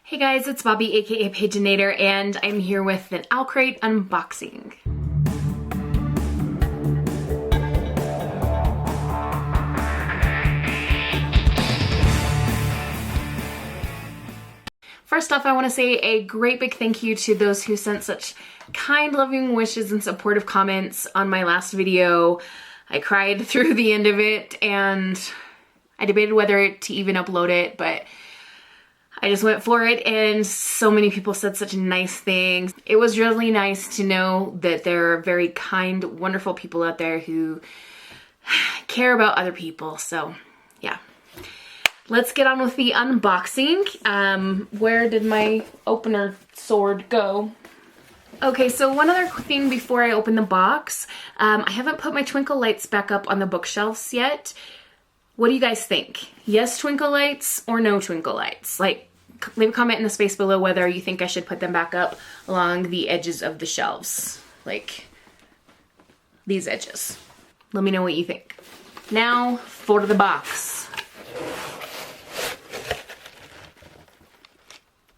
Hey guys, it's Bobi, aka Paginator, and I'm here with an Owlcrate unboxing. First off, I want to say a great big thank you to those who sent such kind, loving wishes and supportive comments on my last video. I cried through the end of it, and I debated whether to even upload it, but I just went for it, and so many people said such nice things. It was really nice to know that there are very kind, wonderful people out there who care about other people. So yeah, let's get on with the unboxing. Where did my opener sword go? Okay, so one other thing before I open the box. I haven't put my twinkle lights back up on the bookshelves yet. What do you guys think? Yes twinkle lights or no twinkle lights? Like, leave a comment in the space below whether you think I should put them back up along the edges of the shelves. Like these edges. Let me know what you think. Now for the box.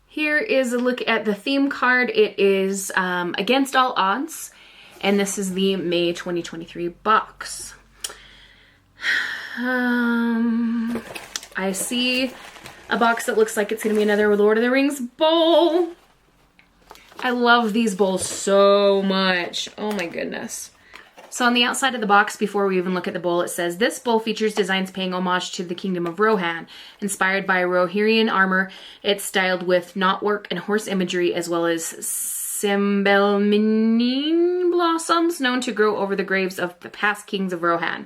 Here is a look at the theme card. It is Against All Odds, and this is the May 2023 box. I see a box that looks like it's gonna be another Lord of the Rings bowl. I love these bowls so much. Oh my goodness. So on the outside of the box, before we even look at the bowl, it says, this bowl features designs paying homage to the Kingdom of Rohan. Inspired by Rohirrian armor, it's styled with knotwork and horse imagery, as well as Cymbeline blossoms known to grow over the graves of the past kings of Rohan.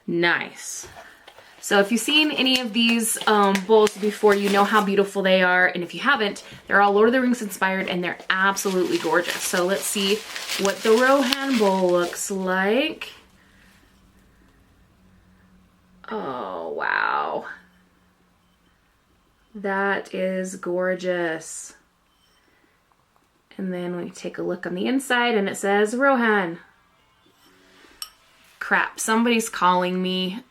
Nice. So if you've seen any of these bowls before, you know how beautiful they are. And if you haven't, they're all Lord of the Rings inspired, and they're absolutely gorgeous. So let's see what the Rohan bowl looks like. Oh, wow. That is gorgeous. And then we take a look on the inside, and it says Rohan. Crap, somebody's calling me.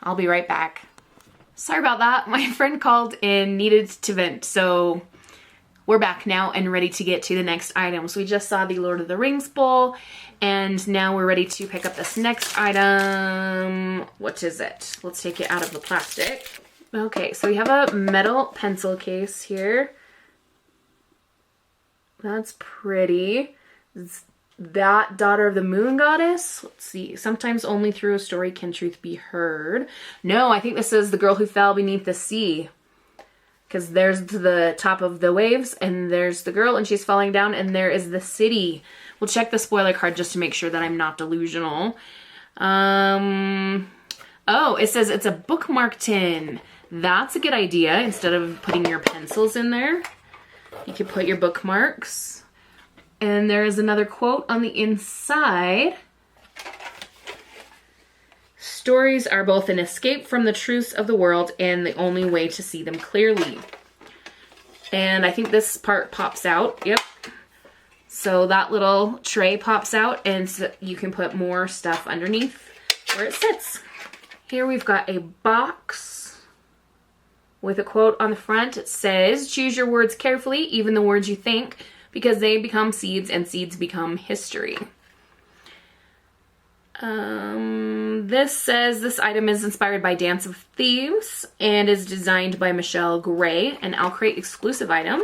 I'll be right back. Sorry about that. My friend called and needed to vent, so we're back now and ready to get to the next item. So we just saw the Lord of the Rings bowl, and now we're ready to pick up this next item. What is it? Let's take it out of the plastic. Okay, so we have a metal pencil case here. That's pretty. It's that Daughter of the Moon Goddess. Let's see. Sometimes only through a story can truth be heard. No, I think this is The Girl Who Fell Beneath the Sea. Because there's the top of the waves, and there's the girl, and she's falling down, and there is the city. We'll check the spoiler card just to make sure that I'm not delusional. Oh, it says it's a bookmark tin. That's a good idea. Instead of putting your pencils in there, you could put your bookmarks. And there is another quote on the inside. Stories are both an escape from the truths of the world and the only way to see them clearly. And I think this part pops out. Yep. So that little tray pops out, and so you can put more stuff underneath where it sits. Here we've got a box with a quote on the front. It says, choose your words carefully, even the words you think, because they become seeds and seeds become history. This says this item is inspired by Dance of Thieves and is designed by Michelle Gray, an Owlcrate exclusive item.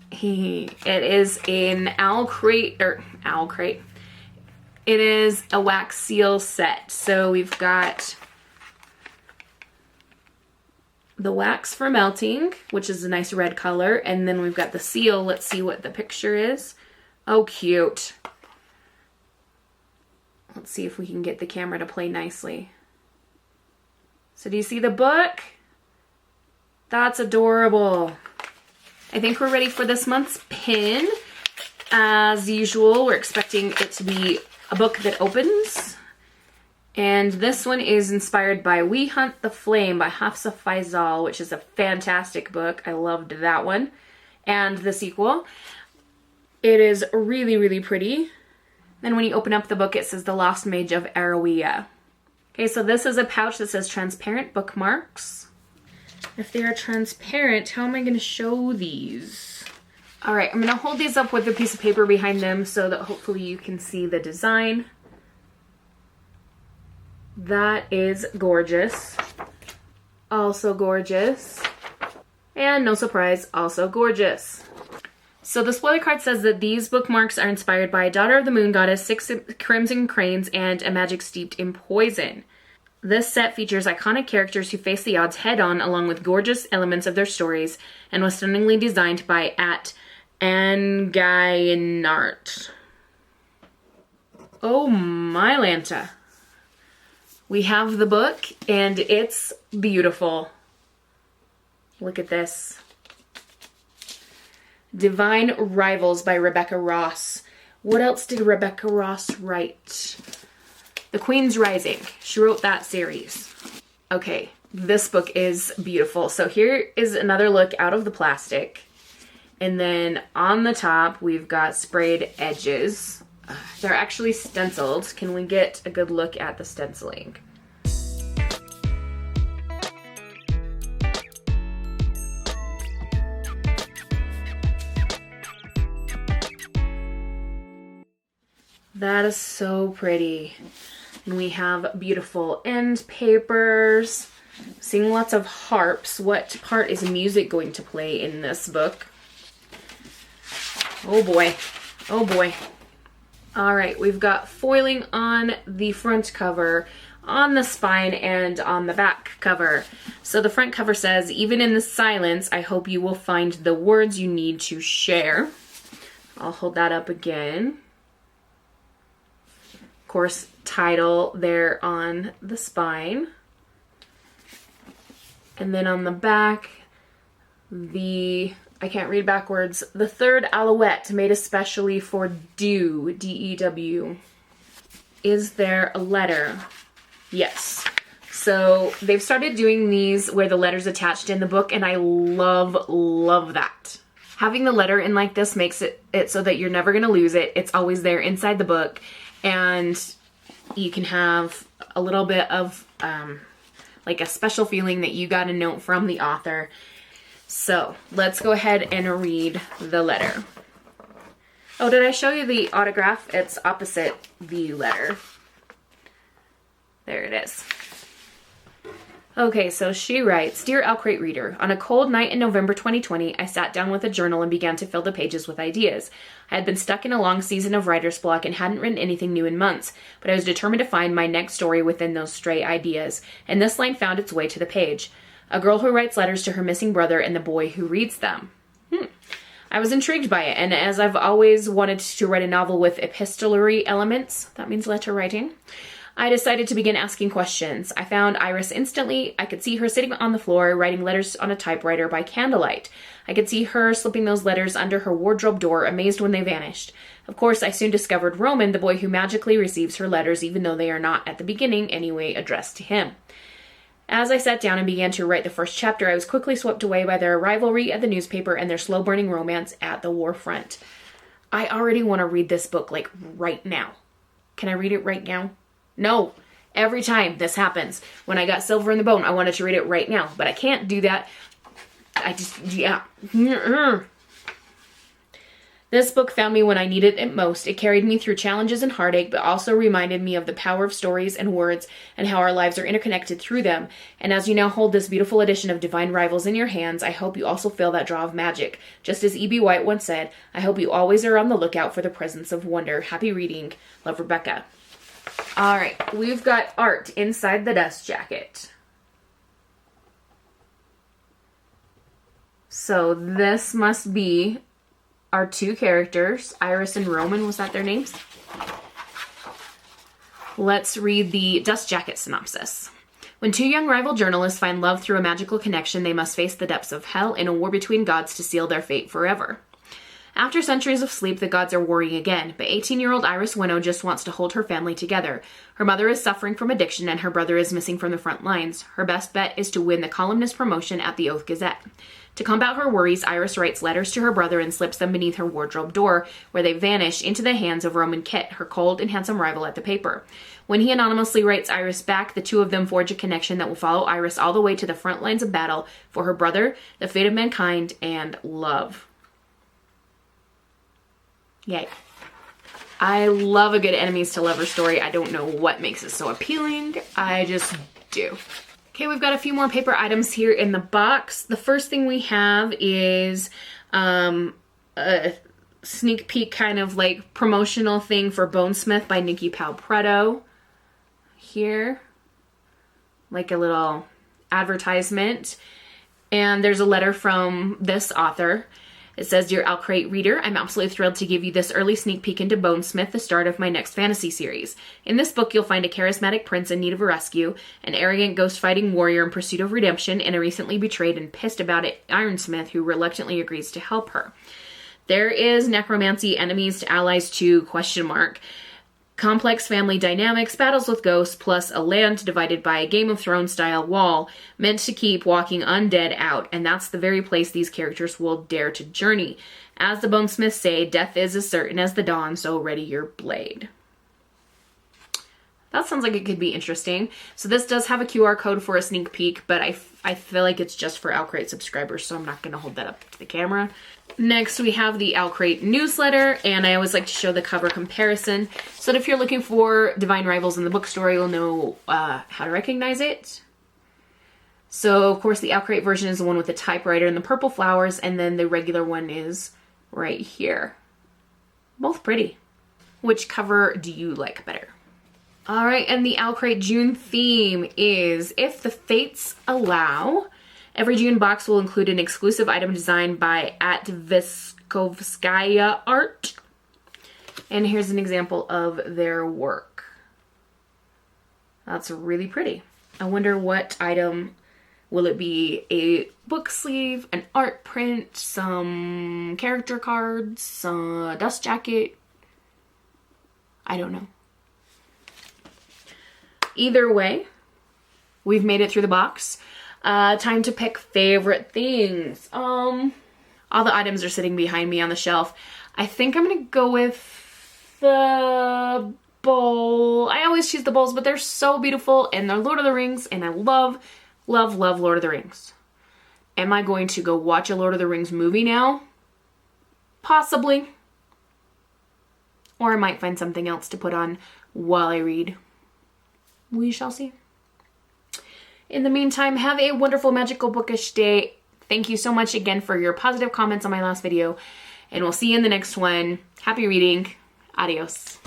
It is an Owlcrate. It is a wax seal set. So we've got the wax for melting, which is a nice red color, and then we've got the seal. Let's see what the picture is. Oh, cute. Let's see if we can get the camera to play nicely. So do you see the book? That's adorable. I think we're ready for this month's pin. As usual, we're expecting it to be a book that opens. And this one is inspired by We Hunt the Flame by Hafsa Faizal, which is a fantastic book. I loved that one. And the sequel. It is really, really pretty. Then when you open up the book, it says The Lost Mage of Arawiya. Okay, so this is a pouch that says transparent bookmarks. If they are transparent, how am I going to show these? All right, I'm going to hold these up with a piece of paper behind them so that hopefully you can see the design. That is gorgeous. Also gorgeous. And no surprise, also gorgeous. So the spoiler card says that these bookmarks are inspired by Daughter of the Moon Goddess, 6 Crimson Cranes, and a magic steeped in poison. This set features iconic characters who face the odds head-on along with gorgeous elements of their stories and was stunningly designed by @Angainart. Oh my Lanta. We have the book and it's beautiful. Look at this. Divine Rivals by Rebecca Ross. What else did Rebecca Ross write? The Queen's Rising. She wrote that series. Okay, this book is beautiful. So here is another look out of the plastic. And then on the top, we've got sprayed edges. They're actually stenciled. Can we get a good look at the stenciling? That is so pretty. And we have beautiful end papers. Seeing lots of harps. What part is music going to play in this book? Oh boy. Oh boy. All right, we've got foiling on the front cover, on the spine, and on the back cover. So the front cover says, "Even in the silence, I hope you will find the words you need to share." I'll hold that up again. Course title there on the spine, and then on the back, I can't read backwards, the third Alouette made especially for Dew, D-E-W. Is there a letter? Yes. So they've started doing these where the letter's attached in the book, and I love that. Having the letter in like this makes it so that you're never gonna lose it. It's always there inside the book. And you can have a little bit of like a special feeling that you got a note from the author. So let's go ahead and read the letter. Oh, did I show you the autograph? It's opposite the letter. There it is. Okay, so she writes, "Dear Owlcrate reader, on a cold night in November 2020, I sat down with a journal and began to fill the pages with ideas. I had been stuck in a long season of writer's block and hadn't written anything new in months, but I was determined to find my next story within those stray ideas, and this line found its way to the page. A girl who writes letters to her missing brother and the boy who reads them." I was intrigued by it, and as I've always wanted to write a novel with epistolary elements, that means letter writing, I decided to begin asking questions. I found Iris instantly. I could see her sitting on the floor, writing letters on a typewriter by candlelight. I could see her slipping those letters under her wardrobe door, amazed when they vanished. Of course, I soon discovered Roman, the boy who magically receives her letters, even though they are not, at the beginning anyway, addressed to him. As I sat down and began to write the first chapter, I was quickly swept away by their rivalry at the newspaper and their slow-burning romance at the war front. I already want to read this book, like, right now. Can I read it right now? No. Every time this happens. When I got Silver in the Bone, I wanted to read it right now, but I can't do that. Yeah. This book found me when I needed it most. It carried me through challenges and heartache, but also reminded me of the power of stories and words and how our lives are interconnected through them. And as you now hold this beautiful edition of Divine Rivals in your hands, I hope you also feel that draw of magic. Just as E.B. White once said, I hope you always are on the lookout for the presence of wonder. Happy reading. Love, Rebecca. All right, we've got art inside the dust jacket. So this must be our two characters, Iris and Roman. Was that their names? Let's read the dust jacket synopsis. When two young rival journalists find love through a magical connection, they must face the depths of hell in a war between gods to seal their fate forever. After centuries of sleep, the gods are warring again, but 18-year-old Iris Winnow just wants to hold her family together. Her mother is suffering from addiction and her brother is missing from the front lines. Her best bet is to win the columnist promotion at the Oath Gazette. To combat her worries, Iris writes letters to her brother and slips them beneath her wardrobe door, where they vanish into the hands of Roman Kit, her cold and handsome rival at the paper. When he anonymously writes Iris back, the two of them forge a connection that will follow Iris all the way to the front lines of battle for her brother, the fate of mankind, and love. Yay. I love a good enemies to lover story. I don't know what makes it so appealing. I just do. Okay, we've got a few more paper items here in the box. The first thing we have is a sneak peek kind of like promotional thing for Bonesmith by Nikki Palpretto. Here, like a little advertisement. And there's a letter from this author. It says, "Dear Owlcrate reader, I'm absolutely thrilled to give you this early sneak peek into Bonesmith, the start of my next fantasy series. In this book, you'll find a charismatic prince in need of a rescue, an arrogant ghost-fighting warrior in pursuit of redemption, and a recently betrayed and pissed about it ironsmith who reluctantly agrees to help her. There is necromancy, enemies to allies to ? Complex family dynamics, battles with ghosts, plus a land divided by a Game of Thrones style wall meant to keep walking undead out, and that's the very place these characters will dare to journey. As the Bonesmiths say, death is as certain as the dawn, so ready your blade." That sounds like it could be interesting. So this does have a QR code for a sneak peek, but I feel like it's just for Owlcrate subscribers, so I'm not going to hold that up to the camera. Next, we have the Owlcrate newsletter, and I always like to show the cover comparison so that if you're looking for Divine Rivals in the bookstore, you'll know how to recognize it. So, of course, the Owlcrate version is the one with the typewriter and the purple flowers, and then the regular one is right here. Both pretty. Which cover do you like better? All right, and the Owlcrate June theme is If the Fates Allow. Every June box will include an exclusive item designed by @Viskovskaya Art. And here's an example of their work. That's really pretty. I wonder what item will it be? A book sleeve, an art print, some character cards, a dust jacket? I don't know. Either way, we've made it through the box. Time to pick favorite things. All the items are sitting behind me on the shelf. I think I'm gonna go with the bowl. I always choose the bowls, but they're so beautiful and they're Lord of the Rings, and I love, love, love Lord of the Rings. Am I going to go watch a Lord of the Rings movie now? Possibly. Or I might find something else to put on while I read. We shall see. In the meantime, have a wonderful, magical, bookish day. Thank you so much again for your positive comments on my last video, and we'll see you in the next one. Happy reading. Adios.